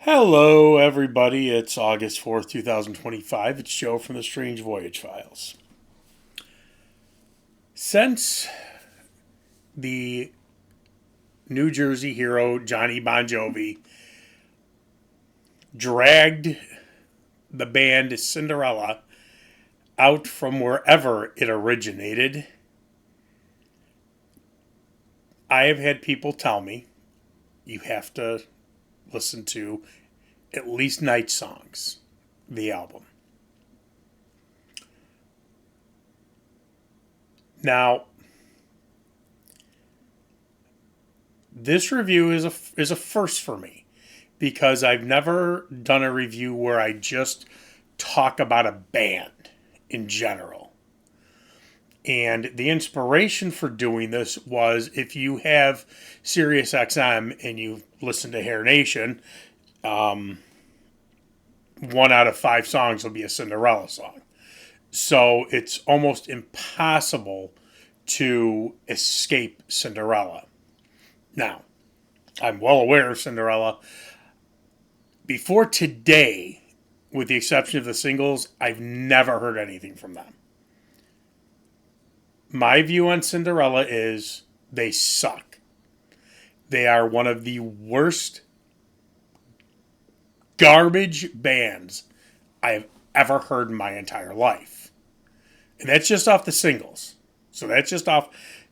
Hello, everybody. It's August 4th, 2025. It's Joe from the Strange Voyage Files. Since the New Jersey hero Johnny Bon Jovi dragged the band Cinderella out from wherever it originated, I have had people tell me you have to listen to at least Night Songs, the album. Now, this review is a first for me because I've never done a review where I just talk about a band in general. And the inspiration for doing this was if you have Sirius XM and you listen to Hair Nation, 1 out of 5 songs will be a Cinderella song. So it's almost impossible to escape Cinderella. Now, I'm well aware of Cinderella. Before today, with the exception of the singles, I've never heard anything from them. My view on Cinderella is they suck. They are one of the worst garbage bands I've ever heard in my entire life. And that's just off the singles. So that's just off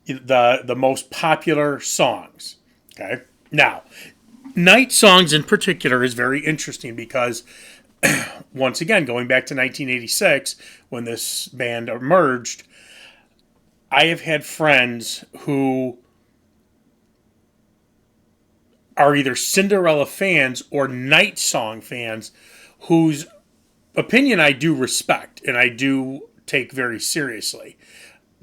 the most popular songs. Okay? Now, Night Songs in particular is very interesting because, once again, going back to 1986, when this band emerged, I have had friends who are either Cinderella fans or Night Song fans whose opinion I do respect and I do take very seriously.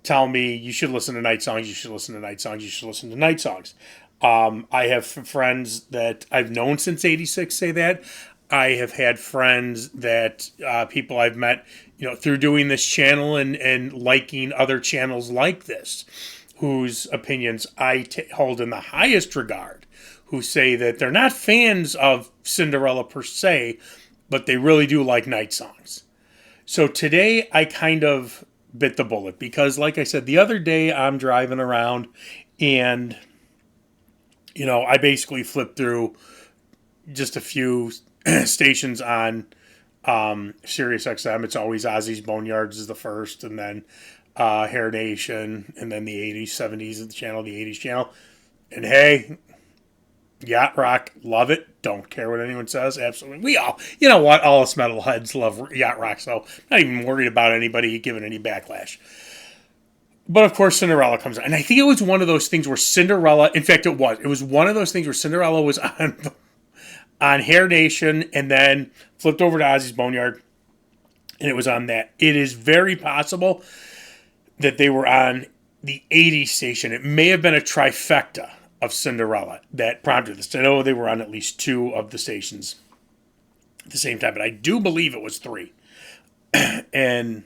Tell me you should listen to Night Songs, you should listen to Night Songs, you should listen to Night Songs. I have friends that I've known since '86 say that. I have had friends that people I've met, through doing this channel and liking other channels like this, whose opinions I hold in the highest regard, who say that they're not fans of Cinderella per se, but they really do like Night Songs. So today I kind of bit the bullet because, like I said, the other day I'm driving around and, I basically flipped through just a few stations on Sirius XM. It's always Ozzy's Boneyards is the first, and then Hair Nation, and then the 80s, 70s is the channel, the 80s channel. And hey, yacht rock, love it. Don't care what anyone says. Absolutely. We all, all us metalheads love yacht rock, so not even worried about anybody giving any backlash. But of course, Cinderella comes on. And I think it was one of those things where Cinderella, in fact, it was one of those things where Cinderella was on Hair Nation and then flipped over to Ozzy's Boneyard, and it was on that. It is very possible that they were on the 80s station. It may have been a trifecta of Cinderella that prompted this. I know they were on at least 2 of the stations at the same time, but I do believe it was 3. And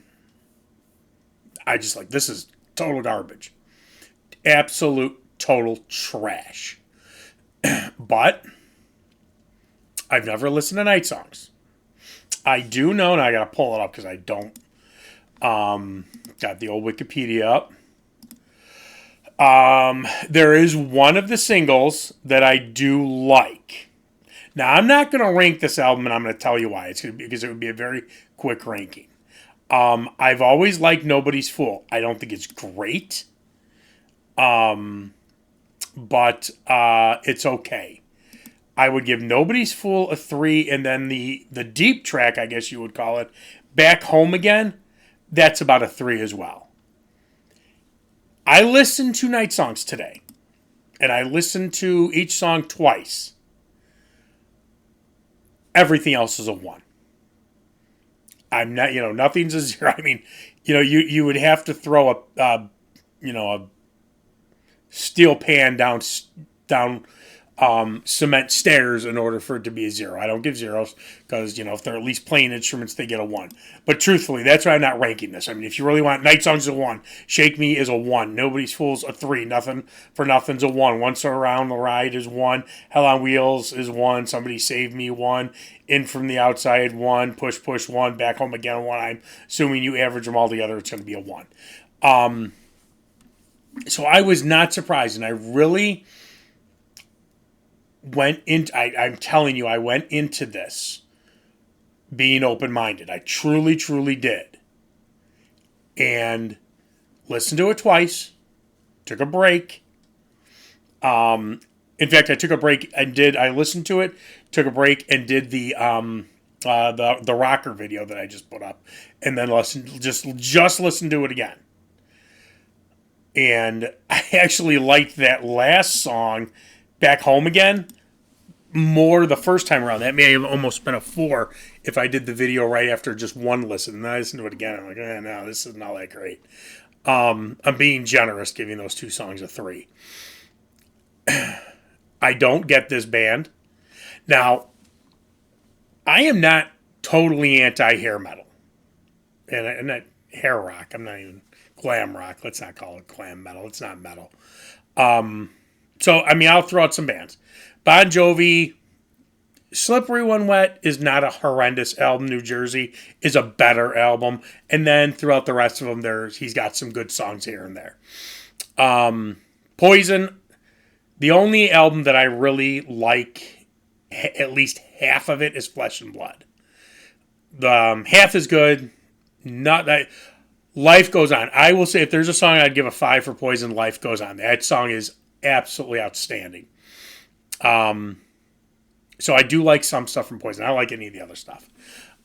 I just this is total garbage. Absolute total trash. But I've never listened to Night Songs. I do know, and I got to pull it up because I don't. Got the old Wikipedia up. There is one of the singles that I do like. Now, I'm not going to rank this album, and I'm going to tell you why. It's because it would be a very quick ranking. I've always liked Nobody's Fool. I don't think it's great, but it's okay. I would give Nobody's Fool a 3, and then the deep track, I guess you would call it, Back Home Again, that's about a 3 as well. I listened to Night Songs today, and I listened to each song twice. Everything else is a 1. I'm not, nothing's a 0. I mean, you would have to throw a steel pan down cement stairs in order for it to be a 0. I don't give zeros because, if they're at least playing instruments, they get a 1. But truthfully, that's why I'm not ranking this. I mean, if you really want, Night Songs is a 1. Shake Me is a 1. Nobody's Fool's a 3. Nothing for Nothing's a 1. Once Around the Ride is 1. Hell on Wheels is 1. Somebody Save Me 1. In From the Outside 1. Push Push 1. Back Home Again 1. I'm assuming you average them all together, it's going to be a 1. So I was not surprised, and I really went in. I'm telling you, I went into this being open-minded. I truly, truly did. And listened to it twice. Took a break. In fact, I took a break and I listened to it, took a break, and did the rocker video that I just put up, and then just listened to it again. And I actually liked that last song, Back Home Again, more the first time around. That may have almost been a 4 if I did the video right after just one listen. And then I listened to it again. I'm like, no, this is not that great. I'm being generous giving those 2 songs a 3. I don't get this band. Now, I am not totally anti-hair metal. And not hair rock. I'm not even glam rock. Let's not call it glam metal. It's not metal. So, I mean, I'll throw out some bands. Bon Jovi, Slippery When Wet is not a horrendous album. New Jersey is a better album. And then throughout the rest of them, he's got some good songs here and there. Poison, the only album that I really like, at least half of it, is Flesh and Blood. The half is good. Not that... Life Goes On. I will say if there's a song I'd give a 5 for Poison, Life Goes On. That song is absolutely outstanding. So I do like some stuff from Poison. I don't like any of the other stuff.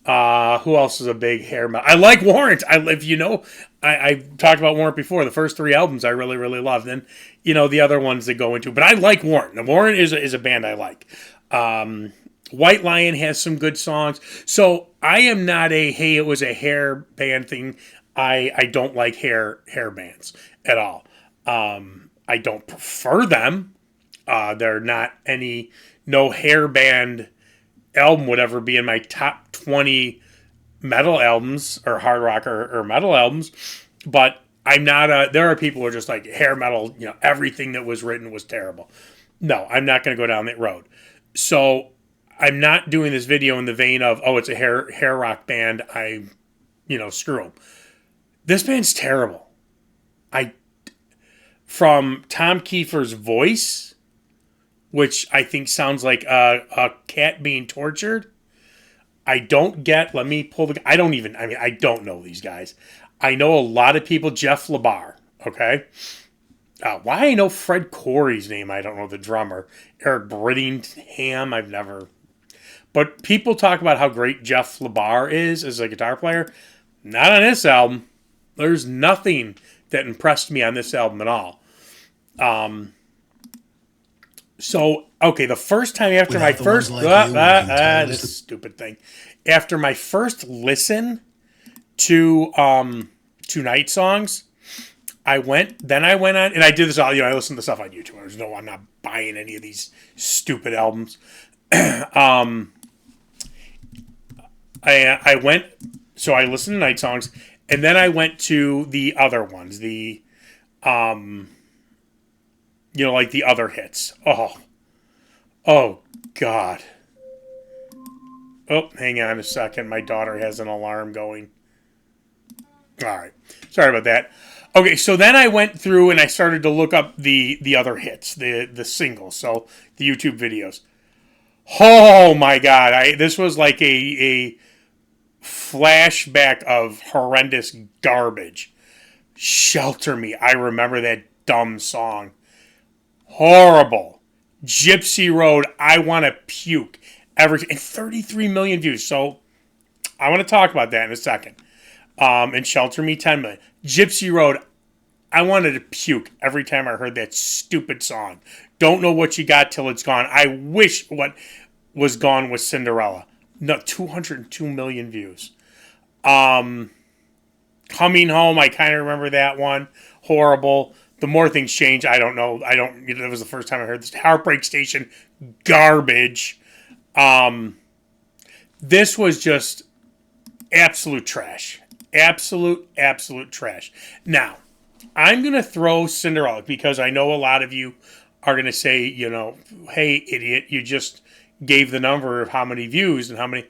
Who else is a big hair metal? I like Warrant. I talked about Warrant before. The first 3 albums I really, really loved. And, the other ones that go into. But I like Warrant. Now, Warrant is a band I like. White Lion has some good songs. So I am not it was a hair band thing. I don't like hair bands at all. I don't prefer them. They're not no hair band album would ever be in my top 20 metal albums or hard rock or metal albums. But I'm not there are people who are just like hair metal, everything that was written was terrible. No, I'm not going to go down that road. So I'm not doing this video in the vein of, it's a hair rock band. Screw them. This band's terrible. From Tom Kiefer's voice, which I think sounds like a cat being tortured. I don't know these guys. I know a lot of people, Jeff LaBar, okay? Why I know Fred Corey's name, I don't know the drummer. Eric Brittingham, But people talk about how great Jeff LaBar is as a guitar player. Not on this album. There's nothing that impressed me on this album at all. The first time after my first... this stupid thing. After my first listen to Night Songs, I went on, and I did this all, I listened to stuff on YouTube. I'm not buying any of these stupid albums. I listened to Night Songs, and then I went to the other ones, the other hits. Oh, God. Oh, hang on a second. My daughter has an alarm going. All right. Sorry about that. Okay, so then I went through and I started to look up the other hits, the singles, so the YouTube videos. Oh, my God. This was like a flashback of horrendous garbage. Shelter Me. I remember that dumb song. Horrible. Gypsy Road. I Want to Puke. And 33 million views. So I want to talk about that in a second. And Shelter Me, 10 million. Gypsy Road. I wanted to puke every time I heard that stupid song. Don't Know What You Got Till It's Gone. I wish what was gone was Cinderella. No, 202 million views. Coming Home, I kind of remember that one. Horrible. the more things change, I don't know. That was the first time I heard this. Heartbreak Station, garbage. This was just absolute trash. Absolute trash. Now, I'm going to throw Cinderella because I know a lot of you are going to say, hey, idiot, you just gave the number of how many views and how many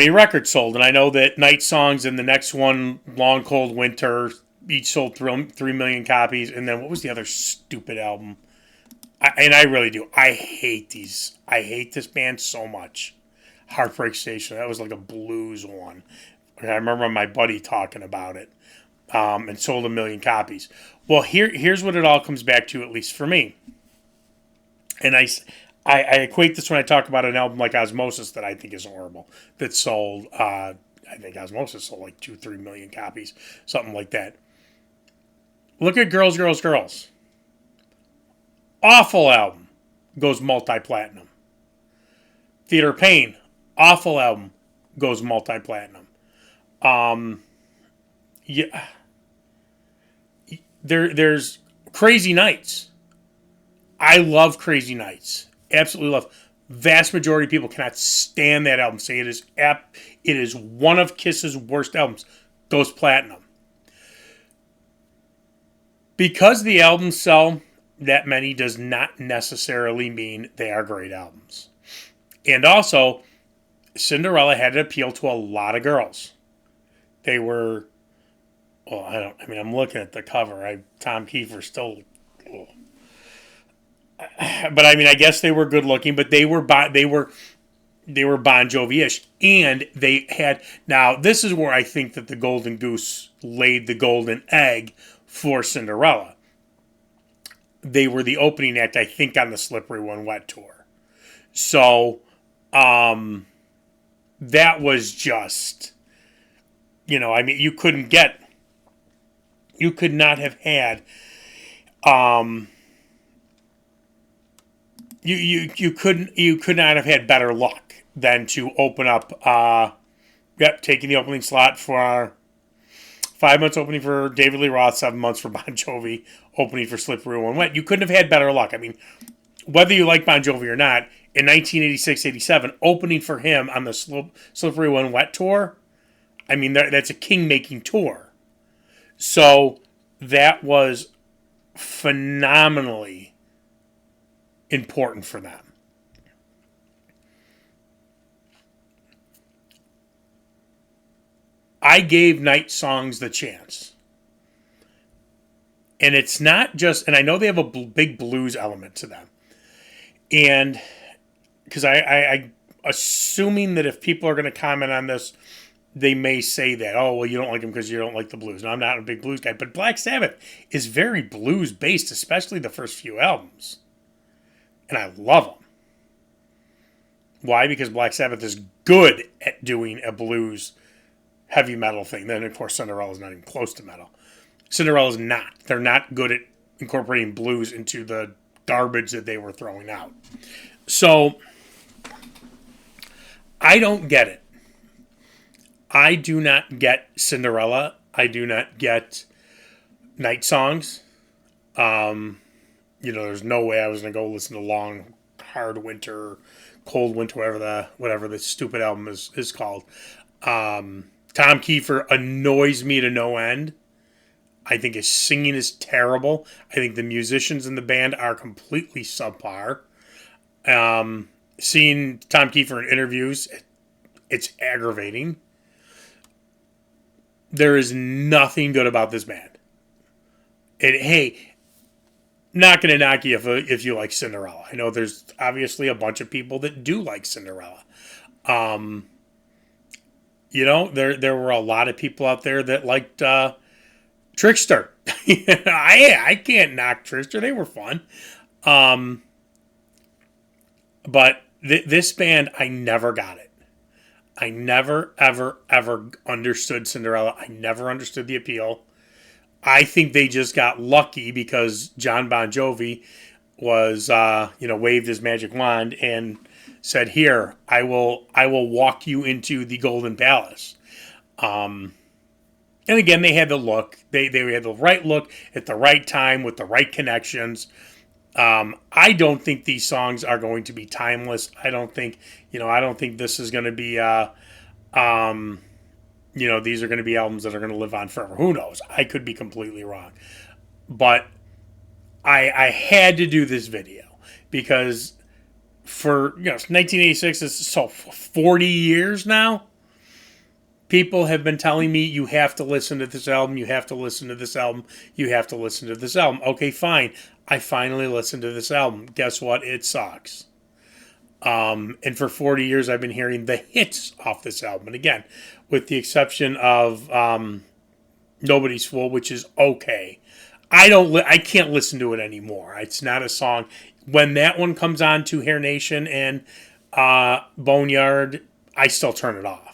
records sold. And I know that Night Songs and the next one, Long Cold Winter, each sold 3 million copies. And then what was the other stupid album? I really do. I hate these. I hate this band so much. Heartbreak Station. That was like a blues one. I remember my buddy talking about it. And sold 1 million copies. Well, here's what it all comes back to, at least for me. And I equate this when I talk about an album like Osmosis that I think is horrible. That sold, I think Osmosis sold like 2-3 million copies, something like that. Look at Girls, Girls, Girls. Awful album. Goes multi-platinum. Theater of Pain. Awful album. Goes multi-platinum. Yeah. There's Crazy Nights. I love Crazy Nights. Absolutely love. Vast majority of people cannot stand that album. Say it is one of Kiss's worst albums. Goes platinum. Because the albums sell that many does not necessarily mean they are great albums. And also, Cinderella had to appeal to a lot of girls. They were, I'm looking at the cover. Tom Kiefer still, but I guess they were good looking, but they were Bon Jovi-ish. And they had, now this is where I think that the Golden Goose laid the golden egg for Cinderella. They were the opening act, I think, on the Slippery When Wet tour. So, that was just, you could not have had, you could not have had better luck than to open up, taking the opening slot for 5 months opening for David Lee Roth, 7 months for Bon Jovi, opening for Slippery When Wet. You couldn't have had better luck. Whether you like Bon Jovi or not, in 1986-87, opening for him on the Slippery When Wet tour, that's a king-making tour. So that was phenomenally important for them. I gave Night Songs the chance. And it's not just, and I know they have a big blues element to them. And because I assuming that if people are going to comment on this, they may say that, oh, well, you don't like them because you don't like the blues. No, I'm not a big blues guy. But Black Sabbath is very blues-based, especially the first few albums. And I love them. Why? Because Black Sabbath is good at doing a blues heavy metal thing. Then, of course, Cinderella's not even close to metal. Cinderella's not. They're not good at incorporating blues into the garbage that they were throwing out. So, I don't get it. I do not get Cinderella. I do not get Night Songs. There's no way I was going to go listen to Long, Hard Winter, Cold Winter, whatever the stupid album is called. Tom Kiefer annoys me to no end. I think his singing is terrible. I think the musicians in the band are completely subpar. Seeing Tom Kiefer in interviews, it's aggravating. There is nothing good about this band. And hey, not going to knock you if you like Cinderella. I know there's obviously a bunch of people that do like Cinderella. There were a lot of people out there that liked Trickster. I can't knock Trickster. They were fun. But this band, I never got it. I never, ever, ever understood Cinderella. I never understood the appeal. I think they just got lucky because John Bon Jovi was, waved his magic wand and said, "Here, I will walk you into the Golden Palace." And again, they had the look. They had the right look at the right time with the right connections. I don't think these songs are going to be timeless. I don't think, I don't think this is going to be, these are going to be albums that are going to live on forever. Who knows? I could be completely wrong. But I had to do this video because for, 1986 is so 40 years now. People have been telling me, you have to listen to this album, you have to listen to this album, you have to listen to this album. Okay, fine. I finally listened to this album. Guess what? It sucks. And for 40 years, I've been hearing the hits off this album. And again, with the exception of Nobody's Fool, which is okay. I can't listen to it anymore. It's not a song. When that one comes on to Hair Nation and Boneyard, I still turn it off.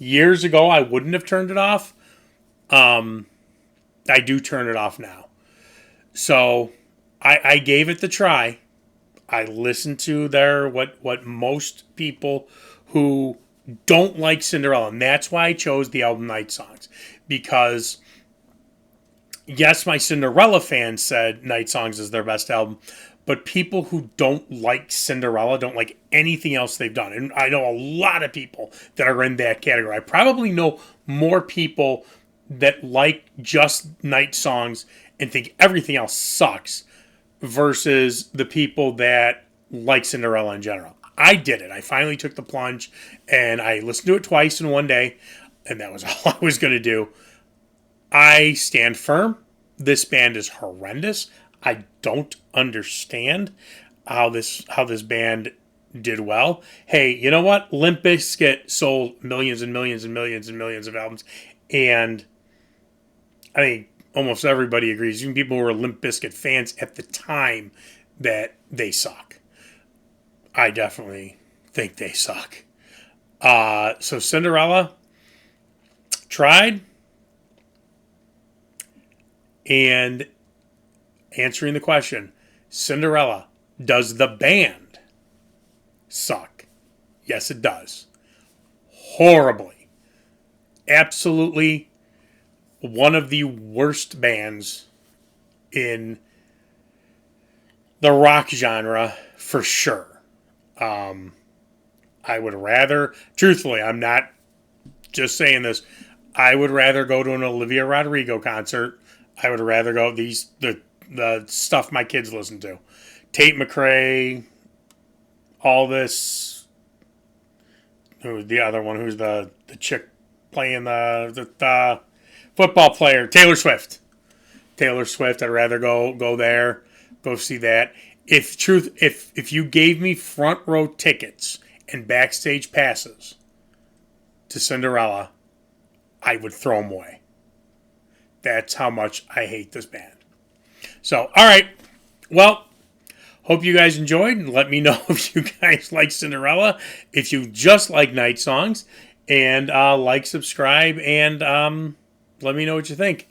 Years ago, I wouldn't have turned it off. I do turn it off now. So I gave it the try. I listened to what most people who don't like Cinderella, and that's why I chose the album Night Songs. Because, yes, my Cinderella fans said Night Songs is their best album, but people who don't like Cinderella don't like anything else they've done. And I know a lot of people that are in that category. I probably know more people that like just Night Songs and think everything else sucks versus the people that like Cinderella in general. I did it. I finally took the plunge and I listened to it twice in one day, and that was all I was going to do. I stand firm. This band is horrendous. I don't understand how this band did well. Hey, you know what? Limp Bizkit sold millions and millions and millions and millions of albums, and I think almost everybody agrees, even people who were Limp Bizkit fans at the time, that they suck. I definitely think they suck. So Cinderella tried, and answering the question, Cinderella, does the band suck? Yes, it does. Horribly. Absolutely one of the worst bands in the rock genre, for sure. I would rather, truthfully, I'm not just saying this, I would rather go to an Olivia Rodrigo concert. I would rather go the stuff my kids listen to. Tate McRae, all this. Who's the other one? Who's the chick playing the football player? Taylor Swift. Taylor Swift. I'd rather go there, go see that. If you gave me front row tickets and backstage passes to Cinderella, I would throw them away. That's how much I hate this band. So, all right. Well, hope you guys enjoyed. And let me know if you guys like Cinderella, if you just like Night Songs. And like, subscribe, and let me know what you think.